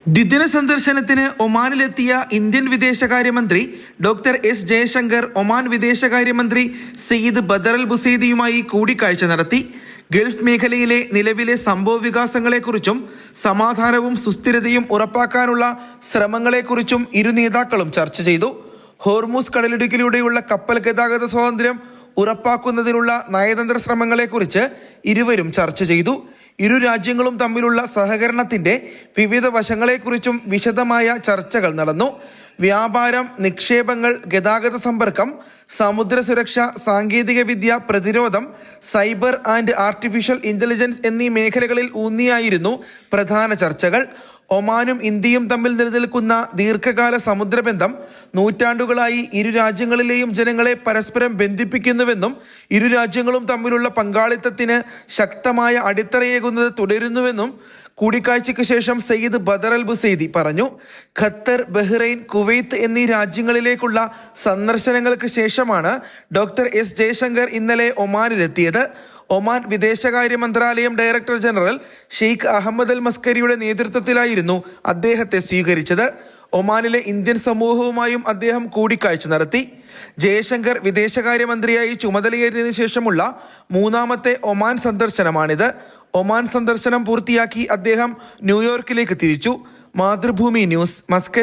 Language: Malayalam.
ദ്വിദിന സന്ദർശനത്തിന് ഒമാനിലെത്തിയ ഇന്ത്യൻ വിദേശകാര്യമന്ത്രി ഡോക്ടർ എസ് ജയശങ്കർ ഒമാൻ വിദേശകാര്യമന്ത്രി സയ്യിദ് ബദർ അൽ ബുസൈദിയുമായി കൂടിക്കാഴ്ച നടത്തി. ഗൾഫ് മേഖലയിലെ നിലവിലെ സംഭവവികാസങ്ങളെക്കുറിച്ചും സമാധാനവും സുസ്ഥിരതയും ഉറപ്പാക്കാനുള്ള ശ്രമങ്ങളെക്കുറിച്ചും ഇരു നേതാക്കളും ചർച്ച ചെയ്തു. ഹോർമൂസ് കടലിടുക്കിലൂടെയുള്ള കപ്പൽ ഗതാഗത സ്വാതന്ത്ര്യം ഉറപ്പാക്കുന്നതിനുള്ള നയതന്ത്ര ശ്രമങ്ങളെക്കുറിച്ച് ഇരുവരും ചർച്ച ചെയ്തു. ഇരു രാജ്യങ്ങളും തമ്മിലുള്ള സഹകരണത്തിന്റെ വിവിധ വശങ്ങളെക്കുറിച്ചും വിശദമായ ചർച്ചകൾ നടന്നു. വ്യാപാരം, നിക്ഷേപങ്ങൾ, ഗതാഗത സമ്പർക്കം, സമുദ്ര സുരക്ഷ, സാങ്കേതിക വിദ്യ, പ്രതിരോധം, സൈബർ ആൻഡ് ആർട്ടിഫിഷ്യൽ ഇന്റലിജൻസ് എന്നീ മേഖലകളിൽ ഊന്നിയായിരുന്നു പ്രധാന ചർച്ചകൾ. ഒമാനും ഇന്ത്യയും തമ്മിൽ നിലനിൽക്കുന്ന ദീർഘകാല സമുദ്രബന്ധം നൂറ്റാണ്ടുകളായി ഇരു രാജ്യങ്ങളിലെയും ജനങ്ങളെ പരസ്പരം ബന്ധിപ്പിക്കുന്നുവെന്നും ഇരു രാജ്യങ്ങളും തമ്മിലുള്ള പങ്കാളിത്തത്തിന് ശക്തമായ അടിത്തറയേകുന്നത് തുടരുന്നുവെന്നും കൂടിക്കാഴ്ചയ്ക്ക് ശേഷം സയ്യിദ് ബദർ അൽ ബുസൈദി പറഞ്ഞു. ഖത്തർ, ബഹ്റൈൻ, കുവൈത്ത് എന്നീ രാജ്യങ്ങളിലേക്കുള്ള സന്ദർശനങ്ങൾക്ക് ശേഷമാണ് ഡോക്ടർ എസ് ജയശങ്കർ ഇന്നലെ ഒമാനിലെത്തിയത്. ഒമാൻ വിദേശകാര്യ മന്ത്രാലയം ഡയറക്ടർ ജനറൽ ഷെയ്ഖ് അഹമ്മദ് അൽ മസ്കരിയുടെ നേതൃത്വത്തിലായിരുന്നു അദ്ദേഹത്തെ സ്വീകരിച്ചത്. ഒമാനിലെ ഇന്ത്യൻ സമൂഹവുമായും അദ്ദേഹം കൂടിക്കാഴ്ച നടത്തി. ജയശങ്കർ വിദേശകാര്യമന്ത്രിയായി ചുമതലയേറ്റതിനു ശേഷമുള്ള മൂന്നാമത്തെ ഒമാൻ സന്ദർശനമാണിത്. ഒമാൻ സന്ദർശനം പൂർത്തിയാക്കി അദ്ദേഹം ന്യൂയോർക്കിലേക്ക് തിരിച്ചു. Mathrubhumi news, Muscat.